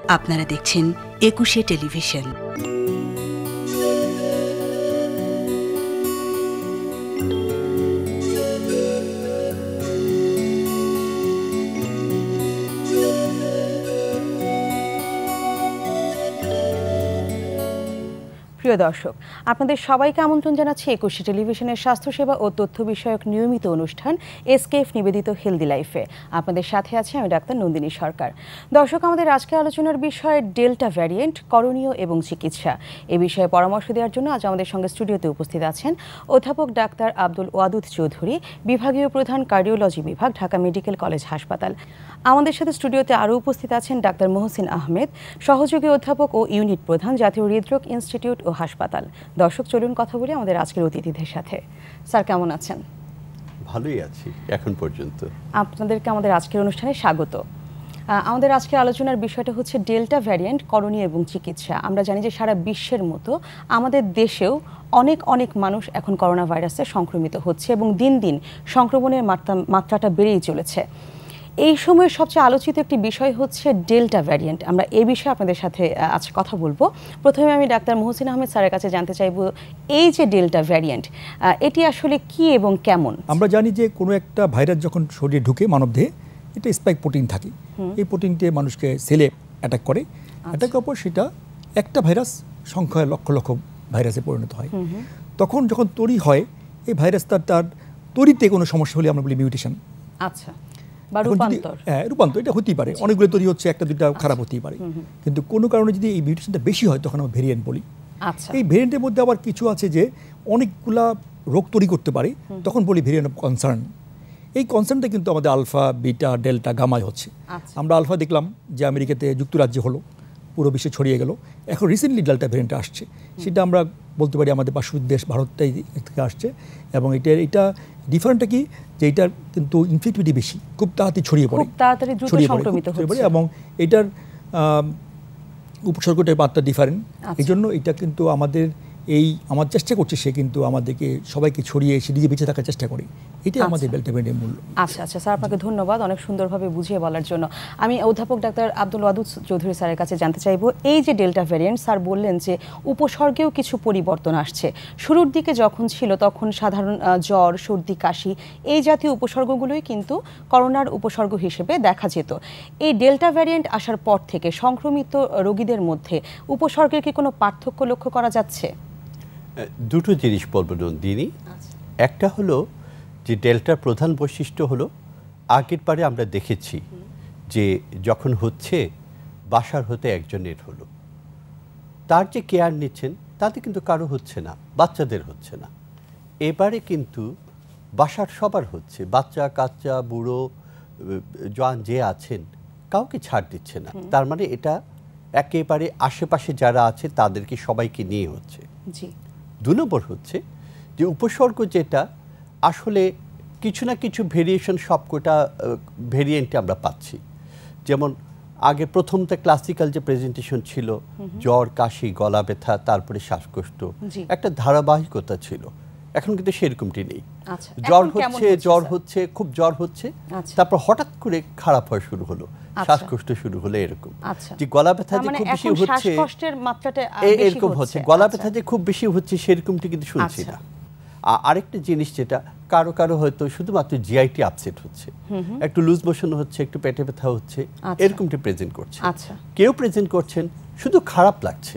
আপনারা দেখছেন একুশে টেলিভিশন। প্রিয় দর্শক, আপনাদের সবাইকে আমন্ত্রণ জানাচ্ছি একুশে টেলিভিশনের স্বাস্থ্যসেবা ও তথ্য বিষয়ক নিয়মিত অনুষ্ঠান এসকেএফ নিবেদিত হেলদি লাইফে। আপনাদের সাথে আছি আমি ডাক্তার নন্দিনী সরকার। দর্শক, আমাদের আজকের আলোচনার বিষয় ডেল্টা ভ্যারিয়েন্ট, করণীয় এবং চিকিৎসা। এ বিষয়ে পরামর্শ দেওয়ার জন্য আজ আমাদের সঙ্গে স্টুডিওতে উপস্থিত আছেন অধ্যাপক ডাক্তার আব্দুল ওয়াদুদ চৌধুরী, বিভাগীয় প্রধান কার্ডিওলজি বিভাগ, ঢাকা মেডিকেল কলেজ হাসপাতাল। আমাদের সাথে স্টুডিওতে আরও উপস্থিত আছেন ডাক্তার মোহসিন আহমেদ, সহযোগী অধ্যাপক ও ইউনিট প্রধান, জাতীয় হৃদরোগ ইনস্টিটিউট ও হাসপাতাল। দর্শক, চলুন কথা বলি আমাদের আজকের অতিথিদের সাথে। স্যার, কেমন আছেন? ভালোই আছি এখন পর্যন্ত। আপনাদেরকে আমাদের আজকের অনুষ্ঠানে স্বাগত। আমাদের আজকের আলোচনার বিষয়টা হচ্ছে ডেল্টা ভ্যারিয়েন্ট, করণীয় এবং চিকিৎসা। আমরা জানি যে সারা বিশ্বের মতো আমাদের দেশেও অনেক মানুষ এখন করোনা ভাইরাসে সংক্রমিত হচ্ছে এবং দিন দিন সংক্রমণের মাত্রাটা বেড়েই চলেছে। এই সময়ের সবচেয়ে আলোচিত একটি বিষয় হচ্ছে ডেল্টা ভ্যারিয়েন্ট। আমরা এই বিষয়ে আপনাদের সাথে আজ কথা বলবো। প্রথমে আমি ডাক্তার মোহসিন আহমেদ স্যারের কাছে জানতে চাইব, এই যে ডেল্টা ভ্যারিয়েন্ট, এটি আসলে কি এবং কেমন? আমরা জানি যে কোনো একটা ভাইরাস যখন শরীরে ঢুকে মানবদেহে, এটা স্পাইক প্রোটিন থাকে। এই প্রোটিনটি মানুষকে সেলে অ্যাটাক করে। অ্যাটাক করার পর সেটা একটা ভাইরাস সংখ্যায় লক্ষ লক্ষ ভাইরাসে পরিণত হয়। তখন যখন তৈরি হয় এই ভাইরাসটা, তার তৈরিতে কোনো সমস্যা হলে আমরা বলি মিউটেশন। আচ্ছা, রূপান্তর। রূপান্তর এটা হতেই পারে, অনেকগুলো তৈরি হচ্ছে, একটা দুটা খারাপ হতেই পারে। কিন্তু কোনো কারণে যদি এই মিউটেশনটা বেশি হয় তখন আমরা ভেরিয়েন্ট বলি। এই ভেরিয়েন্টের মধ্যে আবার কিছু আছে যে অনেকগুলা রোগ তৈরি করতে পারে, তখন বলি ভেরিয়েন্ট অফ কনসার্ন। এই কনসার্নটা কিন্তু আমাদের আলফা, বিটা, ডেল্টা, গামায় হচ্ছে। আমরা আলফা দেখলাম যে আমেরিকাতে, যুক্তরাজ্যে হলো, পুরো বিশ্বে ছড়িয়ে গেল। এখন রিসেন্টলি ডেল্টা ভেরিয়েন্টটা আসছে, সেটা আমরা বলতে পারি আমাদের পার্শ্ববর্তী দেশ ভারতটাই থেকে আসছে। এবং এটা ডিফারেন্টটা কি, যে এটার কিন্তু ইনফেক্টিভিটি বেশি, খুব তাড়াতাড়ি ছড়িয়ে পড়ে, এবং এটার উপসর্গটার মাত্রা ডিফারেন্ট। এই জন্য এটা কিন্তু আমার চেষ্টা করছে, সে কিন্তু আমাদেরকে সবাইকে ছড়িয়ে সে নিজে বেঁচে থাকার চেষ্টা করে। এটাই আমাদের ডেল্টা ভ্যারিয়েন্টের মূল্য। আচ্ছা, স্যার, আপনাকে ধন্যবাদ অনেক সুন্দরভাবে বুঝিয়ে বলার জন্য। আমি অধ্যাপক ডাক্তার আব্দুল ওয়াদুদ চৌধুরী স্যারের কাছে জানতে চাইবো, এই যে ডেল্টা ভ্যারিয়েন্ট, স্যার বললেন যে উপসর্গেও কিছু পরিবর্তন আসছে। শুরুর দিকে যখন ছিল তখন সাধারণ জ্বর, সর্দি, কাশি এই জাতীয় উপসর্গগুলোই কিন্তু করোনার উপসর্গ হিসেবে দেখা যেত। এই ডেল্টা ভ্যারিয়েন্ট আসার পর থেকে সংক্রমিত রোগীদের মধ্যে উপসর্গের কি কোনো পার্থক্য লক্ষ্য করা যাচ্ছে? দুটো জিনিস বলবো নন্দিনী। একটা হলো যে ডেল্টার প্রধান বৈশিষ্ট্য হলো, আগের বারে আমরা দেখেছি যে যখন হচ্ছে বাসার হতে একজনের হলো, তার যে কেয়ার নিচ্ছেন তাতে কিন্তু কারো হচ্ছে না, বাচ্চাদের হচ্ছে না। এবারে কিন্তু বাসার সবার হচ্ছে, বাচ্চা কাচ্চা বুড়ো জওয়ান যে আছেন কাউকে ছাড় দিচ্ছে না। তার মানে এটা একেবারে আশেপাশে যারা আছে তাদেরকে সবাইকে নিয়ে হচ্ছে। দু নম্বর হচ্ছে যে উপসর্গ যেটা আসলে কিছু না কিছু ভেরিয়েশন সবকটা ভেরিয়েন্টে আমরা পাচ্ছি। যেমন আগে প্রথমটা ক্লাসিক্যাল যে প্রেজেন্টেশন ছিল, জ্বর, কাশি, গলা ব্যথা, তারপরে শ্বাসকষ্ট, একটা ধারাবাহিকতা ছিল। এখন কিন্তু সেরকমটি নেই। জ্বর হচ্ছে, খুব জ্বর হচ্ছে, তারপর হঠাৎ করে খারাপ হওয়া শুরু হলো, শ্বাসকষ্ট শুরু হলো, এরকম। যে গলা ব্যথা যে খুব বেশি হচ্ছে, এরকম হচ্ছে, গলা ব্যথা যে খুব বেশি হচ্ছে সেরকমটি কিন্তু শুনছি না। আরেকটা জিনিস যেটা কারো কারো হয়তো শুধুমাত্র জিআইটি আপসেট হচ্ছে, একটু লুজ মোশন হচ্ছে, একটু পেটে ব্যথা হচ্ছে, এরকমটি প্রেজেন্ট করছে। কেউ প্রেজেন্ট করছেন শুধু খারাপ লাগছে,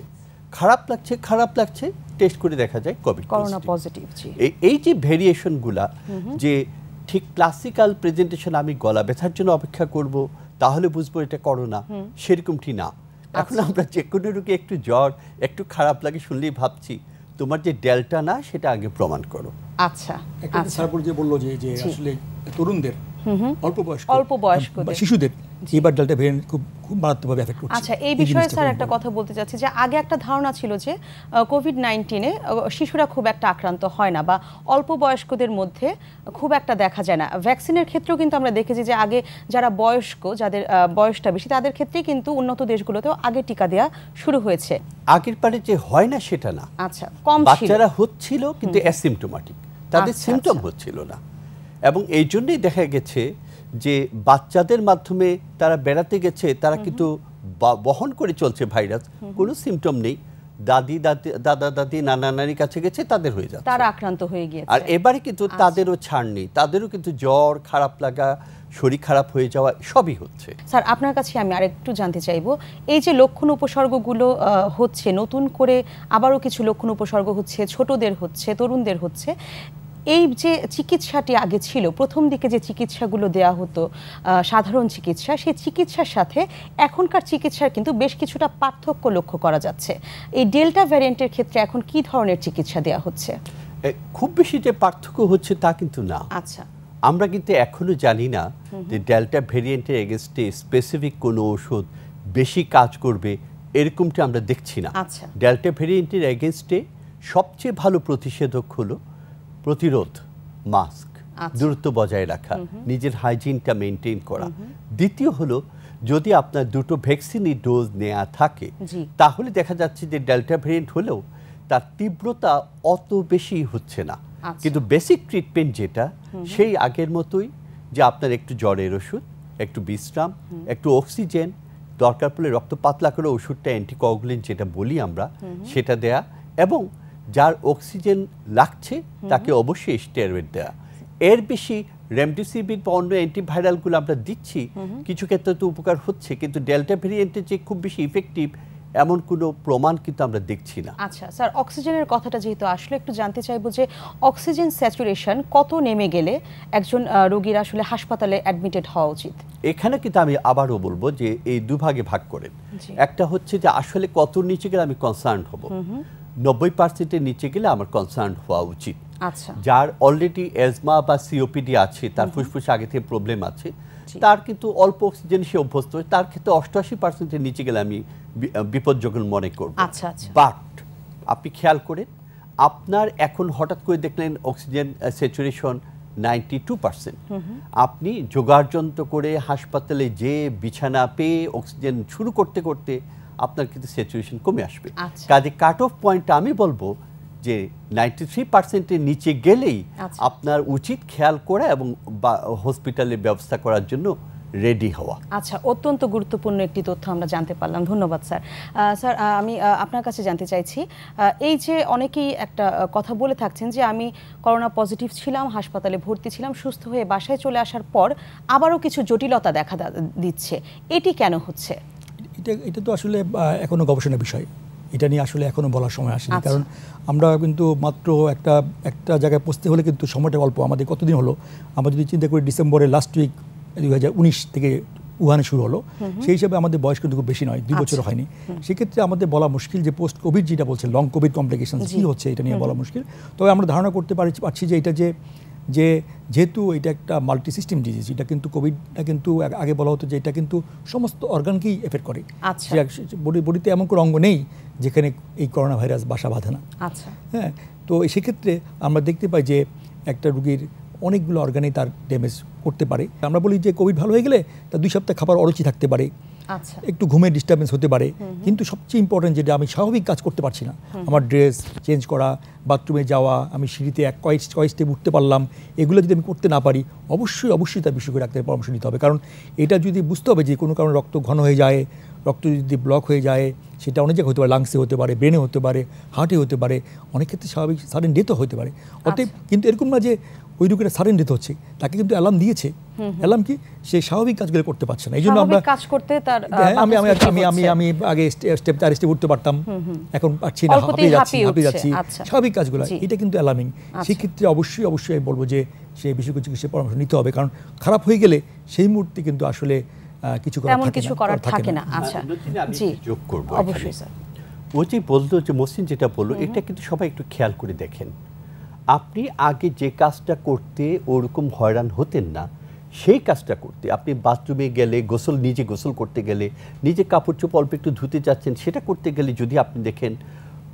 টেস্ট করে দেখা যায় করোনা পজিটিভ। এই যে ভেরিয়েশনগুলা, যে ঠিক ক্লাসিক্যাল প্রেজেন্টেশন আমি গলা ব্যথার জন্য অপেক্ষা করব তাহলে বুঝবো এটা করোনা, সেরকমটি না। এখন আমরা যে কোনো রোগী একটু জ্বর, একটু খারাপ লাগে শুনলেই ভাবছি তোমার যে ডেল্টা না সেটা আগে প্রমাণ করো। আচ্ছা, স্যার যে বললো যে আসলে তরুণদের, অল্প বয়স্ক শিশুদের এবার ডেল্টা ভেরিয়েন্ট খুব মারাত্মকভাবে এফেক্ট করছে। আচ্ছা, এই বিষয়ে স্যার একটা কথা বলতে চাচ্ছি যে আগে একটা ধারণা ছিল যে কোভিড-19-এ শিশুরা খুব একটা আক্রান্ত হয় না বা অল্প বয়স্কদের মধ্যে খুব একটা দেখা যায় না। ভ্যাকসিনের ক্ষেত্রেও কিন্তু আমরা দেখেছি যে আগে যারা বয়স্ক, যাদের বয়সটা বেশি, তাদের ক্ষেত্রেই কিন্তু উন্নত দেশগুলোতেও আগে টিকা দেওয়া শুরু হয়েছে। আগের পারে যে হয় না সেটা না, আচ্ছা, কম ছিল, বাচ্চারা হচ্ছিল কিন্তু অ্যাসিম্পটোম্যাটিক, তাদের সিমটম হচ্ছিল না। এবং এই জন্যই দেখা গেছে যে বাচ্চাদের মাধ্যমে তারা বেড়াতে গেছে, তারা কিন্তু বহন করে চলছে ভাইরাস, কোনো সিমটম নেই, দাদা দাদি নানা নানির কাছে গেছে, তাদের হয়ে যাচ্ছে, তারা আক্রান্ত হয়ে গিয়েছে। আর এবারে কিন্তু তাদেরও ছাড় নেই, তাদেরও কিন্তু জ্বর, খারাপ লাগা, শরীর খারাপ হয়ে যাওয়া সবই হচ্ছে। স্যার, আপনার কাছে আমি আরেকটু জানতে চাইবো, এই যে লক্ষণ উপসর্গগুলো হচ্ছে, নতুন করে আবারও কিছু লক্ষণ উপসর্গ হচ্ছে, ছোটদের হচ্ছে, তরুণদের হচ্ছে, এই যে চিকিৎসাটি আগে ছিল, প্রথম দিকে যে চিকিৎসাগুলো দেয়া হতো সাধারণ চিকিৎসা, সেই চিকিৎসার সাথে এখনকার চিকিৎসার কিন্তু বেশ কিছুটা পার্থক্য লক্ষ্য করা যাচ্ছে। এই ডেল্টা ভ্যারিয়েন্টের ক্ষেত্রে এখন কি ধরনের চিকিৎসা দেয়া হচ্ছে? খুব বেশি যে পার্থক্য হচ্ছে তা কিন্তু না। আচ্ছা, আমরা কিন্তু এখনো জানি না যে ডেল্টা ভ্যারিয়েন্টের এগেনস্টে স্পেসিফিক কোনো ওষুধ বেশি কাজ করবে, এরকমটা আমরা দেখছি না। আচ্ছা, ডেল্টা ভ্যারিয়েন্টের এগেনস্টে সবচেয়ে ভালো প্রতিষেধক হলো প্রতিরোধ, মাস্ক, দূরত্ব বজায় রাখা, নিজের হাইজিনটা মেনটেন করা। দ্বিতীয় হলো, যদি আপনার দুটো ভ্যাকসিনই ডোজ নেওয়া থাকে তাহলে দেখা যাচ্ছে যে ডেল্টা ভ্যারিয়েন্ট হলেও তার তীব্রতা অত বেশি হচ্ছে না। কিন্তু বেসিক ট্রিটমেন্ট যেটা, সেই আগের মতোই, যে আপনার একটু জ্বরের ওষুধ, একটু বিশ্রাম, একটু অক্সিজেন, দরকার পড়লে রক্ত পাতলা করে ওষুধটা অ্যান্টিকোয়াগুলেন্ট যেটা বলি আমরা, সেটা দেয়া, এবং যার অক্সিজেন লাগছে তাকে অবশ্যই স্টেরয়েড দেয়া। এর বেশি রেমডেসিভির বা অন্য অ্যান্টিভাইরালগুলো আমরা দিচ্ছি, কিছু ক্ষেত্রে তো উপকার হচ্ছে, কিন্তু ডেল্টা ভ্যারিয়েন্টের যে খুব বেশি ইফেক্টিভ এমন কোনো প্রমাণ কিন্তু আমরা দেখছি না। আচ্ছা স্যার, অক্সিজেনের কথাটা যেহেতু আসলে, একটু জানতে চাইবো যে অক্সিজেন স্যাচুরেশন কত নেমে গেলে একজন রোগীর আসলে হাসপাতালে অ্যাডমিটেড হওয়া উচিত? এখানে কিন্তু আমি আবারও বলবো যে এই দুভাগে ভাগ করেন। একটা হচ্ছে যে আসলে কত নিচে গেলে আমি কনসার্ন হব, 90%-এর নিচে গেলে আমার কনসার্ন হওয়া উচিত। আচ্ছা, যার অলরেডি অ্যাজমা বা সিওপিডি আছে, তার ফুসফুসে আগে থেকে প্রবলেম আছে, তার কিন্তু অল্প অক্সিজেন সে অভ্যস্ত, তার ক্ষেত্রে 88%-এর নিচে গেলে আমি বিপজ্জনক মনে করব। আচ্ছা, বাট আপনি খেয়াল করেন, আপনার এখন হঠাৎ করে দেখলেন অক্সিজেন স্যাচুরেশন 92%, আপনি যোগাড়যন্ত্র করে হাসপাতালে যে বিছানা পেয়ে অক্সিজেন শুরু করতে করতে আপনার কিন্তু স্যাচুরেশন কমে আসবে। কাজে কাট অফ পয়েন্টটা আমি বলবো যে 93%-এর নিচে গেলেই আপনার উচিত খেয়াল করা এবং হসপিটালের ব্যবস্থা করার জন্য রেডি হওয়া। আচ্ছা, অত্যন্ত গুরুত্বপূর্ণ একটি তথ্য আমরা জানতে পারলাম, ধন্যবাদ স্যার। স্যার, আমি আপনার কাছে জানতে চাইছি, এই যে অনেকেই একটা কথা বলে থাকছেন যে আমি করোনা পজিটিভ ছিলাম, হাসপাতালে ভর্তি ছিলাম, সুস্থ হয়ে বাসায় চলে আসার পর আবারও কিছু জটিলতা দেখা দিচ্ছে, এটি কেন হচ্ছে? এটা তো আসলে এখনো গবেষণার বিষয়, এটা নিয়ে আসলে এখনো বলার সময় আসেনি। কারণ আমরা কিন্তু মাত্র একটা জায়গায় পৌঁছতে হলে কিন্তু সময়টা অল্প। আমাদের কতদিন হলো, আমরা যদি চিন্তা করি ডিসেম্বরের লাস্ট উইক 2019 থেকে উহানে শুরু হলো, সেই হিসাবে আমাদের বয়স কিন্তু খুব বেশি নয়, 2 বছর হয়নি। সেক্ষেত্রে আমাদের বলা মুশকিল যে পোস্ট কোভিড যেটা বলছে, লং কোভিড কমপ্লিকেশন কী হচ্ছে, এটা নিয়ে বলা মুশকিল। তবে আমরা ধারণা করতে পারছি যে এটা যেহেতু এটা একটা মাল্টি সিস্টেম ডিজিজ, এটা কিন্তু কোভিডটা কিন্তু আগে বলা হতো যে এটা কিন্তু সমস্ত অর্গানকেই এফেক্ট করে। বডিতে এমন কোনো অঙ্গ নেই যেখানে এই করোনা ভাইরাস বাসা বাঁধে না। হ্যাঁ, তো সেক্ষেত্রে আমরা দেখতে পাই যে একটা রোগীর অনেকগুলো অর্গানেই তার ড্যামেজ করতে পারে। আমরা বলি যে কোভিড ভালো হয়ে গেলে তার 2 সপ্তাহ খাবার অরুচি থাকতে পারে, একটু ঘুমের ডিস্টারবেন্স হতে পারে, কিন্তু সবচেয়ে ইম্পর্টেন্ট যেটা, আমি স্বাভাবিক কাজ করতে পারছি না, আমার ড্রেস চেঞ্জ করা, বাথরুমে যাওয়া, আমি সিঁড়িতে কয়েক স্টেপ উঠতে পারলাম, এগুলো যদি আমি করতে না পারি, অবশ্যই তার বিশেষজ্ঞ ডাক্তারের পরামর্শ নিতে হবে। কারণ এটা যদি বুঝতে হবে যে কোনো কারণে রক্ত ঘন হয়ে যায়, রক্ত যদি ব্লক হয়ে যায়, সেটা অনেক জায়গায় হতে পারে, লাংসে হতে পারে, ব্রেনে হতে পারে, হার্টে হতে পারে, অনেক ক্ষেত্রে স্বাভাবিক সাডেন ডেথও হতে পারে। অতএব কিন্তু এরকম না যে ওই রোগীটা সাডেন ডেথ হচ্ছে, তাকে কিন্তু অ্যালার্ম দিয়েছে, অ্যালার্ম কি সে স্বাভাবিক কাজগুলো করতে পারছে না। এই জন্য আমরা কাজ করতে তার আমি আগে স্টেপ 4 স্টেপ উঠতে পারতাম, এখন পারছি না, হাঁপিয়ে যাচ্ছি, স্বাভাবিক কাজগুলো, এটা কিন্তু অ্যালার্মিং। সেক্ষেত্রে অবশ্যই বলবো যে সে বিশেষজ্ঞ চিকিৎসার পরামর্শ নিতে হবে, কারণ খারাপ হয়ে গেলে সেই মুহূর্তে কিন্তু আসলে কিছু করার থাকে না। আচ্ছা, জি, যোগ করব অবশ্যই স্যার। ও যে বলতো, যে মহসিন যেটা বললো, এটা কিন্তু সবাই একটু খেয়াল করে দেখেন, আপনি আগে যে কাজটা করতে ওরকম হয়রান হতেন না, সেই কাজটা করতে, আপনি বাথরুমে গেলে নিজে গোসল করতে গেলে, নিজে কাপড় চোপড় অল্প একটু ধুতে যাচ্ছেন, সেটা করতে গেলে যদি আপনি দেখেন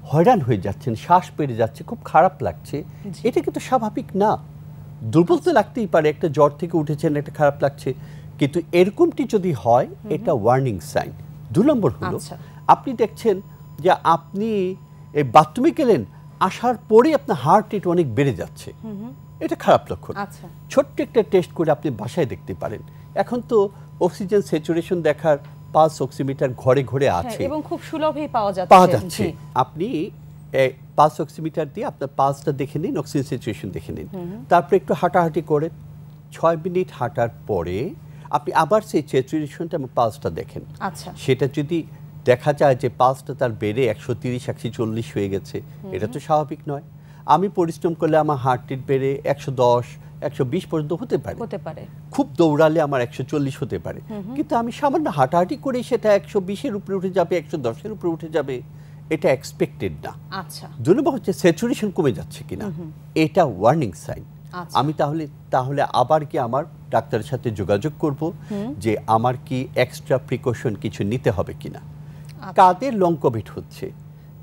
হয়রান হয়ে যাচ্ছেন, শ্বাস পেরে যাচ্ছে, খুব খারাপ লাগছে, এটা কিন্তু স্বাভাবিক না। দুর্বল তো লাগতেই পারে, একটা জ্বর থেকে উঠেছেন, একটা খারাপ লাগছে, কিন্তু এরকমটি যদি হয়, এটা ওয়ার্নিং সাইন। 2 নম্বর হলো, আপনি দেখছেন যে আপনি এই বাথরুমে গেলেন, আসার পরে আপনার হার্ট রেট অনেক বেড়ে যাচ্ছে, এটা খারাপ লক্ষণ। ছোট্ট একটা টেস্ট করে আপনি বাসায় দেখতে পারেন। এখন তো অক্সিজেন স্যাচুরেশন দেখার পালস অক্সিমিটার ঘরে ঘরে আছে এবং খুব সুলভেই পাওয়া যাচ্ছে। আপনি পালস অক্সিমিটার দিয়ে আপনার পালসটা দেখে নিন, অক্সিজেন স্যাচুরেশন দেখে নিন, তারপরে একটু হাঁটাহাঁটি করে 6 মিনিট হাঁটার পরে আপনি আবার সেই স্যাচুরেশনটা এবং পালসটা দেখেন। আচ্ছা, সেটা যদি দেখা যায় যে পালসটা তার বেড়ে 130 140 হয়ে গেছে, এটা তো স্বাভাবিক নয়। আমি পরিশ্রম করলে আমার হার্ট রেট বেড়ে 110 120 পর্যন্ত হতে পারে, খুব দৌড়ালে আমার 140 হতে পারে, কিন্তু আমি সামান্য হাঁটাহাঁটি করে সেটা 120-এর উপরে উঠে যাবে, 110-এর উপরে উঠে যাবে, এটা এক্সপেক্টেড না। আচ্ছা, 2 নম্বর হচ্ছে স্যাচুরেশন কমে যাচ্ছে কিনা, এটা ওয়ার্নিং সাইন। আমি তাহলে আবার কি আমার ডাক্তারের সাথে যোগাযোগ করব যে আমার কি এক্সট্রা প্রিকশন কিছু নিতে হবে কিনা। কাদের লং কোভিড হচ্ছে,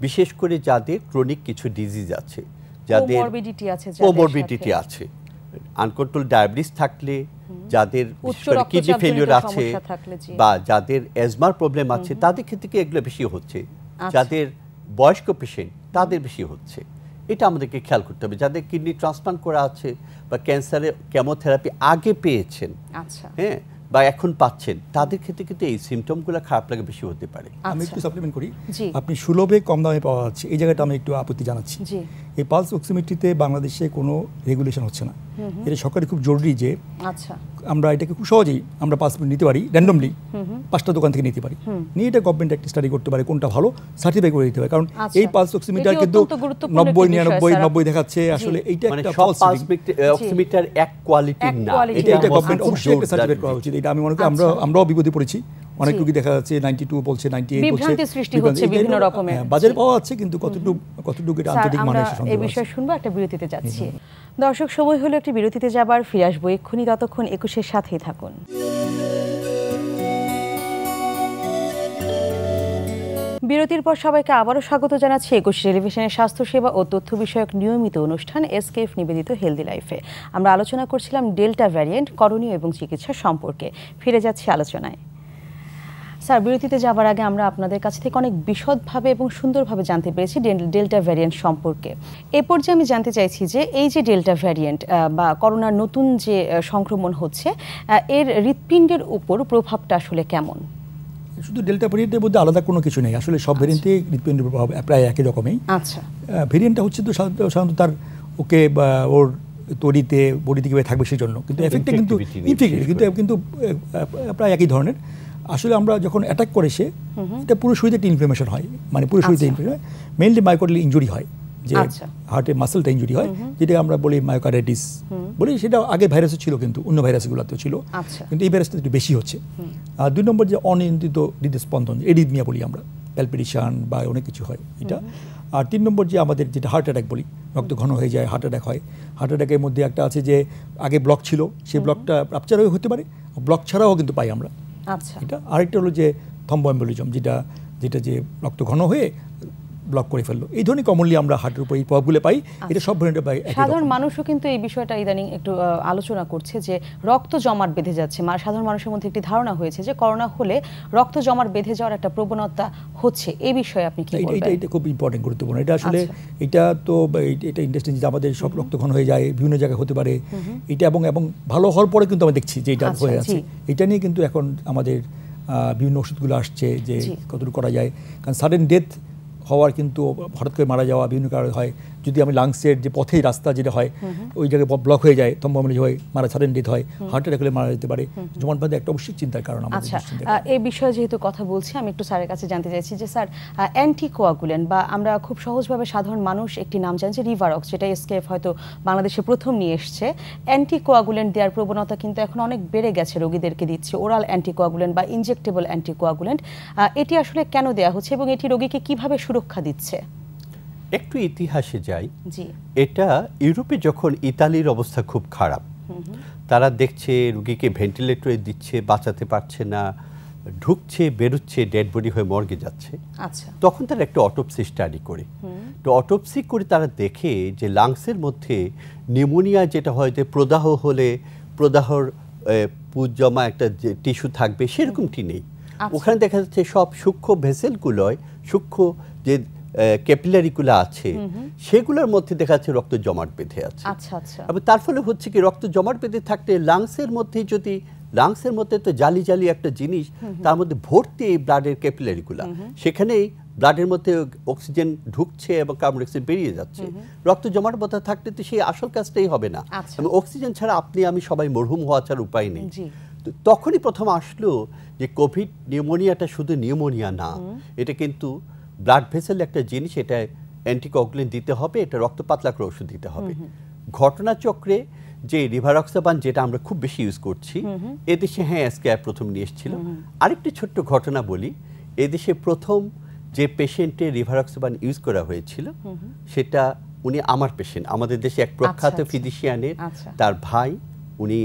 বিশেষ করে যাদের ক্রনিক কিছু ডিজিজ আছে, যাদের কোমরবিডিটি আছে, আনকন্ট্রোল ডায়াবেটিস থাকলে, যাদের কিডনি ফেলিওর আছে, বা যাদের অ্যাজমার প্রবলেম আছে, তাদের ক্ষেত্রে কি এগুলো বেশি হচ্ছে। যাদের বয়স্ক পেশেন্ট তাদের বেশি হচ্ছে, এটা আমাদেরকে খেয়াল করতে হবে। যাদের কিডনি ট্রান্সপ্লান্ট করা আছে বা ক্যান্সারে কেমোথেরাপি আগে পেয়েছেন, হ্যাঁ, বা এখন পাচ্ছেন, তাদের ক্ষেত্রে কিন্তু এই সিমটমগুলো খারাপ লাগে বেশি হতে পারে। আমি একটু সাপ্লিমেন্ট করি, আপনি সুলভে কম দামে পাওয়া যাচ্ছে, এই জায়গাটা আমি একটু আপত্তি জানাচ্ছি। এই পালস অক্সিমিটারিতে বাংলাদেশে কোনো রেগুলেশন হচ্ছে না, এটা সরকারি খুব জরুরি যে আমরা এটাকে খুব সহজেই আমরা পালস নিতে পারি, র্যান্ডমলি 5টা দোকান থেকে নিতে পারি, নিয়ে এটা গভর্নমেন্ট একটা স্টাডি করতে পারে কোনটা ভালো, সার্টিফাই করে দিতে পারে। কারণ এই পালস অক্সিমিটার কিন্তু 90 99 90 দেখাচ্ছে, আসলে এইটা একটা ফলস অক্সিমিটার এক কোয়ালিটির না, এটা গভর্নমেন্ট অবশ্যই একটা সার্টিফাই করা উচিত। এটা আমি মনে করি আমরাও বিপদে পড়েছি, অনেক রোগী দেখা যাচ্ছে 92 বলছে, 98 বলছে, বিভিন্ন রকমের বাজারে পাওয়া যাচ্ছে, কিন্তু কতটুকু এটা আন্তরিক মানে এই বিষয়ে শুনবো, একটা বিরতিতে যাচ্ছি। দর্শক, সময় হলো একটি বিরতিতে যাবার, ফিরে আসবো এক্ষুনি, ততক্ষণ 21-এর সাথেই থাকুন। বিরতির পর সবাইকে আবারও স্বাগত জানাচ্ছি 21 টেলিভিশনের স্বাস্থ্যসেবা ও তথ্য বিষয়ক নিয়মিত অনুষ্ঠান এসকেএফ নিবেদিত হেলদি লাইফে। আমরা আলোচনা করছিলাম ডেল্টা ভ্যারিয়েন্ট, করণীয় এবং চিকিৎসা সম্পর্কে। ফিরে যাচ্ছি আলোচনায়। স্যার, বিরতিতে যাবার আগে আমরা আপনাদের কাছ থেকে অনেক বিশদভাবে এবং সুন্দরভাবে জানতে পেরেছি ডেল্টা ভ্যারিয়েন্ট সম্পর্কে। এ পর্যায়ে আমি জানতে চাইছি যে এই যে ডেল্টা ভ্যারিয়েন্ট বা করোনার নতুন যে সংক্রমণ হচ্ছে, এর হৃৎপিণ্ডের উপর প্রভাবটা আসলে কেমন? শুধু ডেল্টা ভ্যারিয়েন্টের মধ্যে আলাদা কোনো কিছু নেই, আসলে সব ভ্যারিয়েন্টে হৃৎপিণ্ডের প্রভাব প্রায় একই রকমই। আচ্ছা, ভ্যারিয়েন্টটা হচ্ছে তো সাধারণত তার ওকে বা ওর তৈরিতে বডিতে কীভাবে থাকবে সেই জন্য, কিন্তু এফেক্টটা কিন্তু প্রায় একই ধরনের। আসলে আমরা যখন অ্যাটাক করে এটা পুরো শরীরে একটা ইনফ্লামেশন হয়, মানে পুরো শরীরে ইনফ্লামেশন হয়, মেইনলি মায়োকার্ডিয়াল ইনজুরি হয়, যে হার্টের মাসেলটা ইনজুরি হয়, যেটা আমরা বলি মায়োকার্ডাইটিস বলি। সেটা আগে ভাইরাসও ছিল, কিন্তু অন্য ভাইরাসগুলোতেও ছিল, কিন্তু এই ভাইরাসটা একটু বেশি হচ্ছে। আর 2 নম্বর যে অনিয়ন্ত্রিত হৃদস্পন্দন, এরিথমিয়া বলি আমরা, প্যালপিটেশন বা অনেক কিছু হয় এটা। আর 3 নম্বর যে আমাদের যেটা হার্ট অ্যাটাক বলি, রক্ত ঘন হয়ে যায়, হার্ট অ্যাটাক হয়। হার্ট অ্যাটাকের মধ্যে একটা আছে যে আগে ব্লক ছিল, সেই ব্লকটা রাপচার হতে পারে, ব্লক ছাড়াও কিন্তু পাই আমরা। এটা আরেকটা হলো যে থ্রম্বোএম্বোলিজম, যেটা যে রক্ত ঘন হয়ে ব্লক করে ফেললো। এই ধরনের কমনলি আমরা হার্টের উপর এই প্রভাবগুলো পাই। এটা সব ভ্যারিয়েন্টে পাই। সাধারণ মানুষও কিন্তু এই বিষয়টা ইদানিং একটু আলোচনা করছে যে রক্ত জমাট বেঁধে যাচ্ছে। সাধারণ মানুষের মধ্যে একটি ধারণা হয়েছে যে করোনা হলে রক্ত জমাট বেঁধে যাওয়ার একটা প্রবণতা হচ্ছে। এই বিষয়ে আপনি কি বলবেন? এটা খুব ইম্পর্টেন্ট, গুরুত্বপূর্ণ। এটা আসলে এটা ইন্টারেস্টিং যে আমাদের সব রক্ত ঘন হয়ে যায়, বিভিন্ন জায়গায় হতে পারে এটা, এবং ভালো হওয়ার পরে কিন্তু আমরা দেখছি যে এটা হয়ে আছে। এটা নিয়ে কিন্তু এখন আমাদের বিভিন্ন ওষুধগুলো আসছে যে কতটুকু করা যায়। কারণ সাডেন ডেথ হওয়ার কিন্তু হঠাৎ করে মারা যাওয়া বিভিন্ন কারণে হয়। যদি আমি লাংসের যে পথেই রাস্তা যেটা হয় ওই জায়গায় ব্লক হয়ে যায়, থ্রম্বোএম্বোলিজম হয়, সাডেন ডেথ হয়, হার্ট অ্যাটাক হলে মারা যেতে পারে। জমাটবাঁধে একটা অবশ্যই চিন্তার কারণ। আচ্ছা, এই বিষয়ে যেহেতু কথা বলছি, আমি একটু স্যারের কাছে জানতে চাইছি যে স্যার, অ্যান্টিকোয়াগুলেন্ট বা আমরা খুব সহজভাবে সাধারণ মানুষ একটি নাম জানি যে রিভারক্স, যেটা এসকেএফ হয়তো বাংলাদেশে প্রথম নিয়ে এসছে। অ্যান্টিকোয়াগুলেন্ট দেওয়ার প্রবণতা কিন্তু এখন অনেক বেড়ে গেছে, রোগীদেরকে দিচ্ছে ওরাল অ্যান্টিকোয়াগুলেন্ট বা ইনজেক্টেবল অ্যান্টিকোয়াগুলেন্ট। এটি আসলে কেন দেওয়া হচ্ছে এবং এটি রোগীকে কিভাবে সুরক্ষা দিচ্ছে? একটু ইতিহাসে যাই। এটা ইউরোপে যখন ইতালির অবস্থা খুব খারাপ, তারা দেখছে রোগীকে ভেন্টিলেটরে দিচ্ছে, বাঁচাতে পারছে না, ঢুকছে বেরোচ্ছে, ডেড বডি হয়ে মর্গে যাচ্ছে। তখন তারা একটা অটোপসি স্টাডি করে, তো অটোপসি করে তারা দেখে যে লাংসের মধ্যে নিউমোনিয়া যেটা হয়, যে প্রদাহ হলে প্রদাহর পুজ জমা একটা যে টিস্যু থাকবে সেরকমটি নেই। ওখানে দেখা যাচ্ছে সব সূক্ষ্ম ভেসেলগুলোয়, সূক্ষ্ম যে ক্যাপিলারিগুলো আছে সেগুলোর মধ্যে দেখা যাচ্ছে রক্ত জমাট বেঁধে আছে। এবং তার ফলে হচ্ছে কি, রক্ত জমাট বেঁধে থাকলে লাংসের মধ্যে যদি লাংসের মধ্যে তো জালি জালি একটা জিনিস, তার মধ্যে ভর্তি এই ব্লাডের ক্যাপিলারিগুলা, সেখানেই ব্লাডের মধ্যে অক্সিজেন ঢুকছে এবং কার্বন ডাইঅক্সাইড বেরিয়ে যাচ্ছে। রক্ত জমাটবদ্ধ থাকলে তো সেই আসল কাজটাই হবে না। এবং অক্সিজেন ছাড়া আপনি আমি সবাই মরহুম হওয়া ছাড়া উপায় নেই। তখনই প্রথম আসলো যে কোভিড নিউমোনিয়াটা শুধু নিউমোনিয়া না, এটা কিন্তু ব্লাড ভেসেল একটা জিনিস, এটা অ্যান্টিকোয়াগুলেন্ট দিতে হবে, এটা রক্ত পাতলা করে ওষুধ দিতে হবে। ঘটনাচক্রে যে রিভারক্সাবান যেটা আমরা খুব বেশি ইউজ করছি, এদেশে হ্যাঁ এসকেএফ প্রথম নিয়ে এসেছিল। আরেকটি ছোট্ট ঘটনা বলি, এদেশে প্রথম যে পেশেন্টে রিভারক্সাবান ইউজ করা হয়েছিল সেটা উনি আমার পেশেন্ট, আমাদের দেশে এক প্রখ্যাত ফিজিশিয়ানের তার ভাই, উনি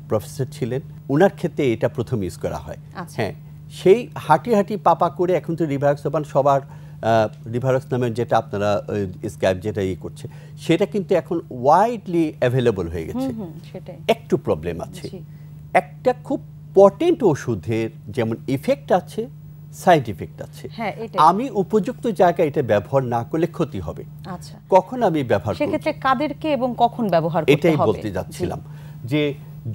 প্রফেসর ছিলেন, উনার ক্ষেত্রে এটা প্রথম ইউজ করা হয়। হ্যাঁ, সেই হাঁটি হাঁটি পাপা করে এখন তো রিভারক্সাবান সবার রিভারক্স নামের যেটা আপনারা স্ক্যাব যেটা করছে সেটা কিন্তু এখন ওয়াইডলি অ্যাভেলেবল হয়ে গেছে। একটু প্রবলেম আছে, একটা খুব পটেন্ট ওষুধের যেমন ইফেক্ট আছে, সাইড ইফেক্ট আছে। আমি উপযুক্ত জায়গায় এটা ব্যবহার না করলে ক্ষতি হবে। কখন আমি ব্যবহার করব, সেক্ষেত্রে কাদেরকে এবং কখন ব্যবহার করতে হবে এটাই বলতে যাচ্ছিলাম। যে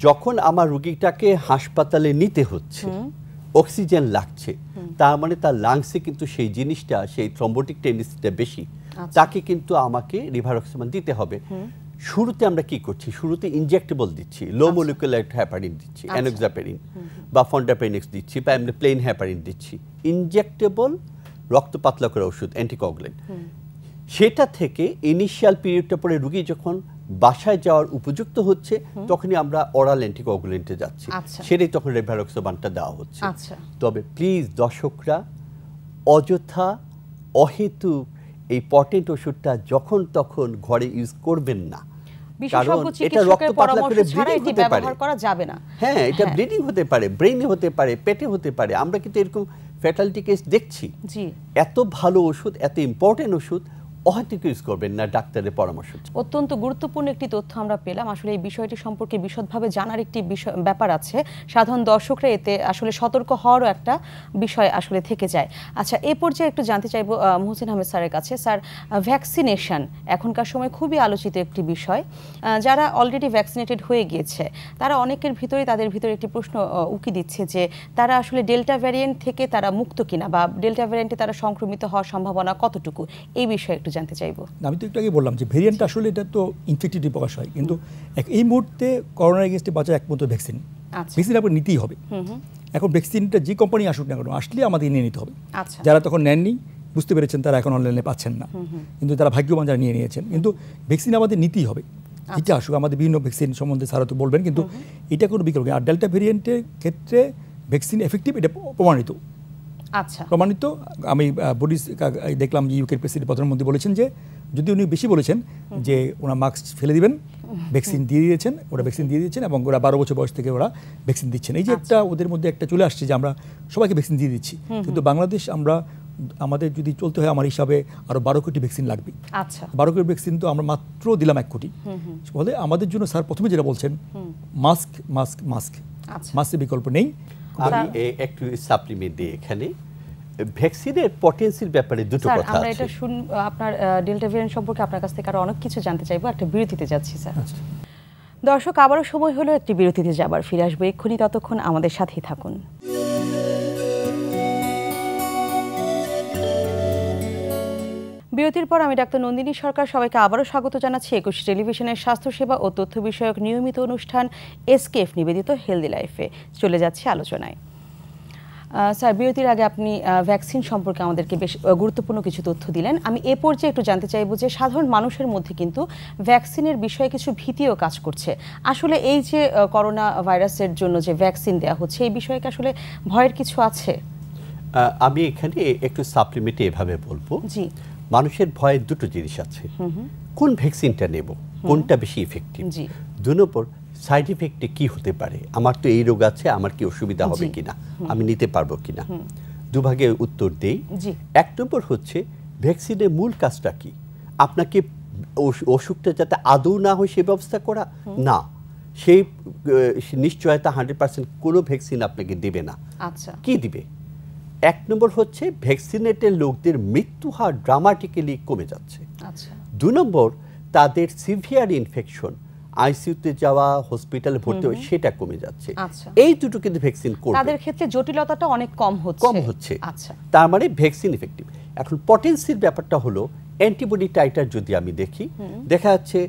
যখন আমার রোগীটাকে হাসপাতালে নিতে হচ্ছে, অক্সিজেন লাগছে, তার মানে তার লাংসে কিন্তু সেই জিনিসটা, সেই থ্রম্বোটিক টেন্ডেন্সিটা বেশি, তাকে কিন্তু আমাকে রিভারক্সাবান দিতে হবে। শুরুতে আমরা কি করছি, শুরুতে ইনজেক্টেবল দিচ্ছি, লো মলিকুলার হ্যাপারিন দিচ্ছি, অ্যানোক্সাপেরিন বা ফন্ডাপেনিক্স দিচ্ছি, বা এমনি প্লেন হ্যাপারিন দিচ্ছি, ইনজেক্টেবল রক্ত পাতলা করা ওষুধ অ্যান্টিকোয়াগুলেন্ট। সেটা থেকে ইনিশিয়াল পিরিয়ডটা পরে রুগী যখন বাসায় যাওয়ার উপযুক্ত হচ্ছে তখনই আমরা অরাল অ্যান্টিকোয়াগুলেন্টে যাচ্ছি, সেটাই তখন রিভারক্সাবানটা দেওয়া হচ্ছে। তবে প্লিজ দর্শকরা অযথা অহেতুক এই পটেন্ট ওষুধটা যখন তখন ঘরে ইউজ করবেন না, কারণ এটা রক্ত পাতলা করে ব্লিডিং হতে পারে। হ্যাঁ, এটা ব্লিডিং হতে পারে, ব্রেইনে হতে পারে, পেটে হতে পারে। আমরা কিন্তু এরকম ফ্যাটালিটি কেস দেখছি। এত ভালো ওষুধ, এত ইম্পর্টেন্ট ওষুধ অহেতুক ইউজ করবেন না, ডাক্তারের পরামর্শ। অত্যন্ত গুরুত্বপূর্ণ একটি তথ্য আমরা পেলাম। আসলে এই বিষয়টি সম্পর্কে বিশদভাবে জানার একটি ব্যাপার আছে, সাধারণ দর্শকরা এতে আসলে সতর্ক হওয়ারও একটা বিষয় আসলে থেকে যায়। আচ্ছা, এই পর্যায়ে একটু জানতে চাইবো মুহসিন আহমেদ স্যারের কাছে। স্যার, ভ্যাকসিনেশন এখনকার সময় খুবই আলোচিত একটি বিষয়। যারা অলরেডি ভ্যাকসিনেটেড হয়ে গিয়েছে তারা অনেকের ভিতরে, তাদের ভিতরে একটি প্রশ্ন উকি দিচ্ছে যে তারা আসলে ডেল্টা ভ্যারিয়েন্ট থেকে তারা মুক্ত কিনা, বা ডেল্টা ভ্যারিয়েন্টে তারা সংক্রমিত হওয়ার সম্ভাবনা কতটুকু, এই বিষয়ে একটু জানতে চাইবো। আমি তো একটু আগে বললাম যে ভেরিয়েন্ট আসলে এটা তো ইনফেক্টিভ প্রকাশ হয়, কিন্তু এই মুহূর্তে করোনা এগেইনস্টে বাঁচার একমাত্র ভ্যাকসিন। ভ্যাকসিন আপনার নিতেই হবে। এখন ভ্যাকসিনটা যে কোম্পানি আসুক না কেন, আসলে আমাদের নিয়ে নিতে হবে। যারা তখন নেননি, বুঝতে পেরেছেন, তারা এখন অনলাইনে পাচ্ছেন না, কিন্তু তারা ভাগ্যবান যারা নিয়ে নিয়েছেন। কিন্তু ভ্যাকসিন আমাদের নিতেই হবে, এটা আসুক। আমাদের বিভিন্ন ভ্যাকসিন সম্বন্ধে স্যার তো বলবেন, কিন্তু এটা কোনো বিকল্প নেই। আর ডেল্টা ভেরিয়েন্টের ক্ষেত্রে ভ্যাকসিন এফেক্টিভ, এটা প্রমাণিত। প্রমাণিত। আমি দেখলাম যে ইউকের প্রেসিডেন্ট প্রধানমন্ত্রী বলেছেন যে, যদি উনি বেশি বলেছেন যে ওরা মাস্ক ফেলে দিবেন, ভ্যাকসিন দিয়ে দিয়েছেন, ওরা ভ্যাকসিন দিয়ে দিয়েছেন, এবং ওরা 12 বছর বয়স থেকে ওরা ভ্যাকসিন দিচ্ছেন। এই যে একটা ওদের মধ্যে একটা চলে আসছে যে আমরা সবাইকে ভ্যাকসিন দিয়ে দিচ্ছি, কিন্তু বাংলাদেশ আমাদের যদি চলতে হয় আমার হিসাবে আরো 12 কোটি ভ্যাকসিন লাগবে। 12 কোটি ভ্যাকসিন তো আমরা মাত্র দিলাম 1 কোটি। ফলে আমাদের জন্য স্যার প্রথমে যেটা বলছেন, মাস্ক মাস্ক মাস্ক, মাস্কের বিকল্প নেই। আমি একটু সাপ্লিমেন্ট দিই এখানে। ভ্যাকসিনের পটেন্সির ব্যাপারে দুটো কথা আছে। আমরা এটা আপনার ডেল্টা ভ্যারিয়েন্ট সম্পর্কে আপনার কাছ থেকে আরো অনেক কিছু জানতে চাইবো। একটা বিরতিতে যাচ্ছি স্যার। দর্শক, আবারও সময় হলো একটি বিরতিতে যাবার, ফিরে আসবো এক্ষুনি, ততক্ষণ আমাদের সাথেই থাকুন। বিরতির পর আমি ডাক্তার নন্দিনী সরকার সবাইকে আবারও স্বাগত জানাচ্ছি একুশে টেলিভিশনের স্বাস্থ্যসেবা ও তথ্য বিষয়ক নিয়মিত অনুষ্ঠান এসকেএফ নিবেদিত হেলদি লাইফে। চলে যাচ্ছে আলোচনায়। স্যার, বিরতির আগে আপনি ভ্যাকসিন সম্পর্কে আমাদেরকে বেশ গুরুত্বপূর্ণ কিছু তথ্য দিলেন। আমি এ পর্যায়ে একটু জানতে চাইবো যে সাধারণ মানুষের মধ্যে কিন্তু ভ্যাকসিনের বিষয়ে কিছু ভীতিও কাজ করছে। আসলে এই যে করোনা ভাইরাসের জন্য যে ভ্যাকসিন দেওয়া হচ্ছে, এই বিষয়ে কি আসলে ভয়ের কিছু আছে? আমি এখানে একটু সাপ্লিমেন্টে এভাবে বলবো, মানুষের ভয়ের দুটো জিনিস আছে। কোন ভ্যাকসিনটা নেব, কোনটা বেশি ইফেক্টিভ, 2 নম্বর সাইড ইফেক্টে কি হতে পারে, আমার তো এই রোগ আছে, আমার কি অসুবিধা হবে কিনা, আমি নিতে পারবো কিনা। দুভাগে উত্তর দেই। 1 নম্বর হচ্ছে ভ্যাকসিনের মূল কাজটা কি, আপনাকে অসুখটা যাতে আদৌ না হয় সে ব্যবস্থা করা না, সেই নিশ্চয়তা 100% কোনো ভ্যাকসিন আপনাকে দেবে না। কি দিবে? 1 নম্বর হচ্ছে ভ্যাকসিনেটেড লোকদের মৃত্যু হার ড্রামাটিক্যালি কমে যাচ্ছে। 2 নম্বর, তাদের সিভিয়ার ইনফেকশন আইসিইউতে যাওয়া, হসপিটালে ভর্তি হওয়া সেটা কমে যাচ্ছে। আচ্ছা, এই দুটো কিন্তু ভ্যাকসিন করবে, তাদের ক্ষেত্রে জটিলতাটা অনেক কম হচ্ছে। আচ্ছা, তার মানে ভ্যাকসিন ইফেক্টিভ। এখন পটেন্সির ব্যাপারটা হলো অ্যান্টিবডি টাইটার যদি আমি দেখি, দেখা যাচ্ছে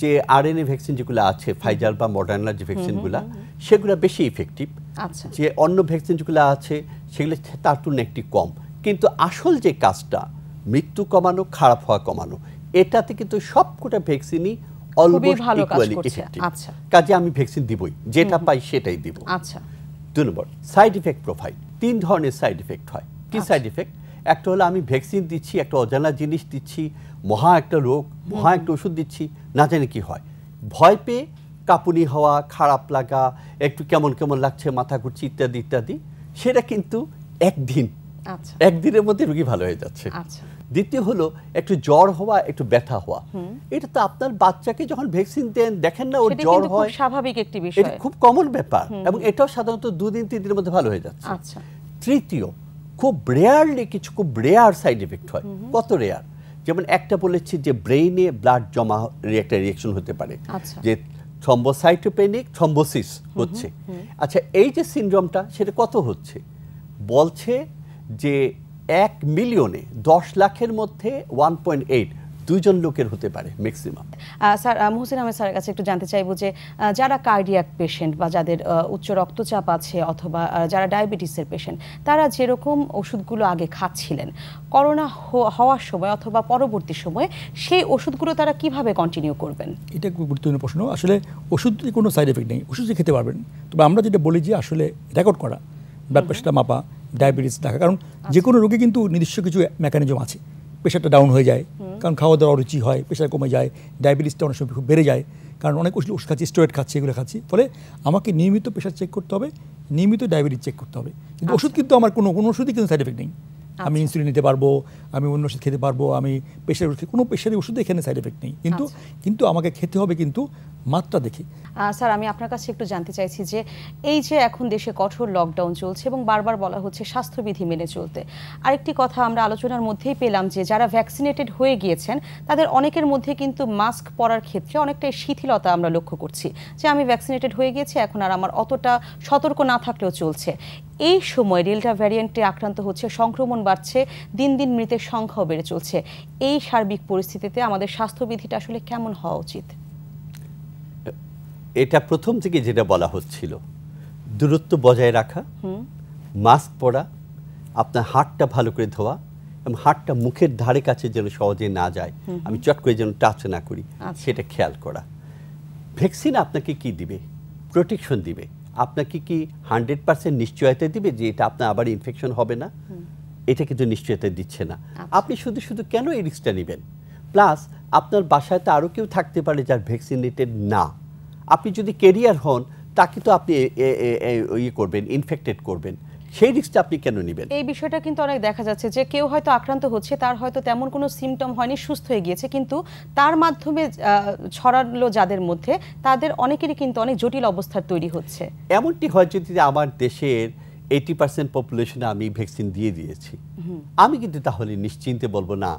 যে আরএনএ ভ্যাকসিন যেগুলো আছে ফাইজার বা মডার্নার যে ভ্যাকসিনগুলো সেগুলো বেশি ইফেক্টিভ। আচ্ছা, যে অন্য ভ্যাকসিন যেগুলো আছে সেগুলো তার তুলনায় একটি কম, কিন্তু আসল যে কাজটা মৃত্যু কমানো, খারাপ হওয়া কমানো, এটাতে কিন্তু সবকটা ভ্যাকসিনই অলমোস্ট ইকুয়ালি ইফেক্টিভ। আচ্ছা, কাজে আমি ভ্যাকসিন দিবই, যেটা পাই সেটাই দিব। আচ্ছা, 2 নম্বর সাইড ইফেক্ট প্রোফাইল। 3 ধরনের সাইড ইফেক্ট হয়। কি সাইড ইফেক্ট? একটা হলো আমি ভ্যাকসিন দিচ্ছি, একটা অজানা জিনিস দিচ্ছি, মহা একটা রোগ, মহা একটা ওষুধ দিচ্ছি, না জানি কি হয়, ভয় পেয়ে কাঁপুনি হওয়া, খারাপ লাগা, একটু কেমন কেমন লাগছে, মাথা ঘুরছে ইত্যাদি ইত্যাদি, সেটা কিন্তু একদিনের মধ্যে রোগী ভালো হয়ে যাচ্ছে। দ্বিতীয় হলো একটু জ্বর হওয়া, একটু ব্যথা হওয়া, এটা তো আপনার বাচ্চাকে যখন ভ্যাকসিন দেন দেখেন না ওর জ্বর হয়, স্বাভাবিক একটি বিষয়, এটা খুব কমন ব্যাপার, এবং এটাও সাধারণত 2 দিন 3 দিনের মধ্যে ভালো হয়ে যাচ্ছে। আচ্ছা, তৃতীয় খুব রেয়ারলি কিছু খুব রেয়ার সাইড এফেক্ট হয়। কত রেয়ার? যেমন একটা বলেছি যে ব্রেইনে ব্লাড জমা একটা রিঅ্যাকশন হতে পারে, যে থ্রম্বোসাইটোপেনিক থ্রম্বোসিস হচ্ছে। আচ্ছা, এই যে সিনড্রোমটা সেটা কত হচ্ছে? বলছে যে 1 মিলিয়নে 10 লাখের মধ্যে 1.8 2জন লোকের হতে পারে ম্যাক্সিমাম। স্যার, মুহসিন আহমেদ স্যারের কাছে একটু জানতে চাইবো যে যারা কার্ডিয়াক পেশেন্ট বা যাদের উচ্চ রক্তচাপ আছে অথবা যারা ডায়াবেটিসের পেশেন্ট, তারা যেরকম ওষুধগুলো আগে খাচ্ছিলেন করোনা হওয়ার সময় অথবা পরবর্তী সময়ে, সেই ওষুধগুলো তারা কিভাবে কন্টিনিউ করবেন? এটা খুব গুরুত্বপূর্ণ প্রশ্ন। আসলে ওষুধের কোনো সাইড এফেক্ট নেই, ওষুধ খেতে পারবেন। তবে আমরা যেটা বলি যে আসলে রেকর্ড করা, ব্লাড প্রেশারটা মাপা, ডায়াবেটিস দেখা, কারণ যে কোনো রোগে কিন্তু নির্দিষ্ট কিছু মেকানিজম আছে। প্রেশারটা ডাউন হয়ে যায় কারণ খাওয়া দাওয়া অরুচি হয়, প্রেশার কমে যায়, ডায়াবেটিসটা অনেক সময় খুব বেড়ে যায় কারণ অনেক ওষুধ খাচ্ছি, স্টেরয়েড খাচ্ছি, এগুলো খাচ্ছি। ফলে আমাকে নিয়মিত প্রেশার চেক করতে হবে, নিয়মিত ডায়াবেটিস চেক করতে হবে। কিন্তু ওষুধ কিন্তু আমার কোনো ওষুধই কিন্তু সাইড এফেক্ট নেই। আমি ইনসুলিন নিতে পারবো, আমি অন্য ওষুধ খেতে পারবো, আমি প্রেশার ওষুধ, কোনো প্রেশারের ওষুধে এখানে সাইড এফেক্ট নেই। কিন্তু আমাকে খেতে হবে কিন্তু মাত্রা দেখে। স্যার, আমি আপনার কাছে একটু জানতে চাইছি যে এই যে এখন দেশে কঠোর লকডাউন চলছে এবং বারবার বলা হচ্ছে স্বাস্থ্যবিধি মেনে চলতে, আরেকটি কথা আমরা আলোচনার মধ্যেই পেলাম যে যারা ভ্যাকসিনেটেড হয়ে গিয়েছেন তাদের অনেকের মধ্যে কিন্তু মাস্ক পরার ক্ষেত্রে অনেকটাই শিথিলতা আমরা লক্ষ্য করছি, যে আমি ভ্যাকসিনেটেড হয়ে গেছি, এখন আর আমার অতটা সতর্ক না থাকলেও চলছে। এই সময় ডেল্টা ভ্যারিয়েন্টে আক্রান্ত হচ্ছে, সংক্রমণ বাড়ছে, দিন দিন মৃতের সংখ্যাও বেড়ে চলছে। এই সার্বিক পরিস্থিতিতে আমাদের স্বাস্থ্যবিধিটা আসলে কেমন হওয়া উচিত? এটা প্রথম থেকে যেটা বলা হচ্ছিল, দূরত্ব বজায় রাখা, মাস্ক পরা, আপনার হাতটা ভালো করে ধোয়া, এবং হাতটা মুখের ধারে কাছে যেন সহজে না যায়, আমি চট করে যেন টাচ না করি, সেটা খেয়াল করা। ভ্যাকসিন আপনাকে কি দিবে? প্রোটেকশন দিবে। আপনাকে কি 100% নিশ্চয়তা দিবে যে এটা আপনার আবার ইনফেকশন হবে না? এটা কিন্তু নিশ্চয়তা দিচ্ছে না। আপনি শুধু শুধু কেন এই রিস্কটা নেবেন? প্লাস আপনার বাসায় তো আরও কেউ থাকতে পারে যার ভ্যাকসিনেটেড না। আপনি যদি ক্যারিয়ার হন, তাকে তো আপনি করবেন, ইনফেক্টেড করবেন, সেই রিস্কটা আপনি কেন নেবেন? এই বিষয়টা কিন্তু অনেক দেখা যাচ্ছে যে কেউ হয়তো আক্রান্ত হচ্ছে, তার হয়তো তেমন কোনো সিমটম হয়নি, সুস্থ হয়ে গিয়েছে, কিন্তু তার মাধ্যমে ছড়ালো যাদের মধ্যে, তাদের অনেকেরই কিন্তু অনেক জটিল অবস্থার তৈরি হচ্ছে। এমনটি হয় যদি আমার দেশের 80% পপুলেশনে আমি ভ্যাকসিন দিয়ে দিয়েছি, আমি কিন্তু তাহলে নিশ্চিন্তে বলবো না।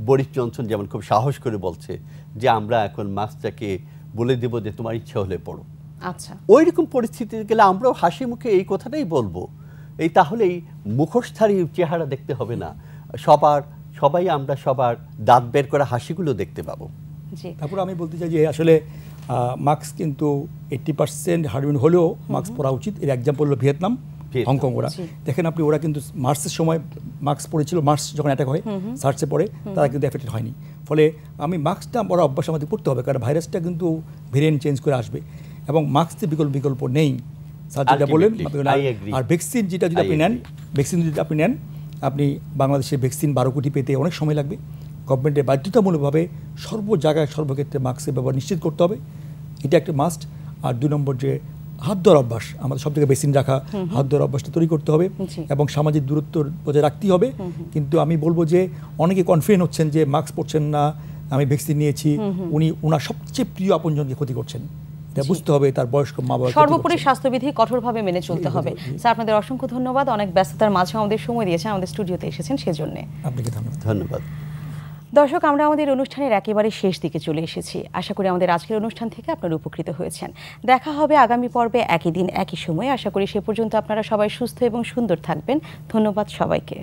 বরিস জনসন যেমন খুব সাহস করে বলছে যে আমরা এখন মাস্কটাকে বলে দেব যে তোমার ইচ্ছা হলে পড়ো। আচ্ছা, ওই রকম পরিস্থিতিতে গেলে আমরাও হাসি মুখে এই কথাটাই বলবো। এই তাহলেই মুখোশধারী চেহারা দেখতে হবে না, সবাই আমরা সবার দাঁত বের করা হাসিগুলো দেখতে পাবো। তারপর আমি বলতে চাই যে আসলে মাস্ক কিন্তু 80% হার্ড ইমিউন হলেও মাস্ক পরা উচিত। এর এক্সাম্পল হলো ভিয়েতনাম, হংকং। ওরা দেখেন আপনি, ওরা কিন্তু মার্চের সময় মাস্ক পরেছিল, মার্চ যখন অ্যাটাক হয় সার্চে পরে, তারা কিন্তু এফেক্টেড হয়নি। ফলে আমি মাস্কটা পরা অভ্যাস আমাদের করতে হবে, কারণ ভাইরাসটা কিন্তু ভেরিয়েন্ট চেঞ্জ করে আসবে এবং মাস্কের বিকল্প নেই। স্যার যেটা বলেন, আর ভ্যাকসিন যেটা যদি আপনি নেন, আপনি বাংলাদেশের ভ্যাকসিন 12 কোটি পেতে অনেক সময় লাগবে। গভর্নমেন্টের বাধ্যতামূলকভাবে সর্ব জায়গায় সর্বক্ষেত্রে মাস্কের ব্যবহার নিশ্চিত করতে হবে, এটা একটা মাস্ট। আর 2 নম্বর যে হাত ধোয়ার অভ্যাস, আমাদের সব জায়গায় ভ্যাকসিন রাখা, হাত ধোয়ার অভ্যাসটা তৈরি করতে হবে এবং সামাজিক দূরত্ব বজায় রাখতেই হবে। কিন্তু আমি বলবো যে অনেকে কনফিডেন্ট হচ্ছেন যে মাস্ক পরছেন না, আমি ভ্যাকসিন নিয়েছি, ওনার সবচেয়ে প্রিয় আপনজনকে ক্ষতি করছেন। এটা বুঝতে হবে, তার বয়স্ক মা বাবা। সর্বোপরি স্বাস্থ্যবিধি কঠোরভাবে মেনে চলতে হবে। স্যার, আপনাদের অসংখ্য ধন্যবাদ, অনেক ব্যস্ততার মাঝে আমাদের সময় দিয়েছেন, আমাদের স্টুডিওতে এসেছেন সেজন্য। আপনাকে ধন্যবাদ। দর্শক, আমরা আমাদের অনুষ্ঠানের একেবারে শেষ দিকে চলে এসেছি। আশা করি আমাদের আজকের অনুষ্ঠান থেকে আপনারা উপকৃত হয়েছেন। দেখা হবে আগামী পর্বে একই দিন একই সময়ে। আশা করি সে পর্যন্ত আপনারা সবাই সুস্থ এবং সুন্দর থাকবেন। ধন্যবাদ সবাইকে।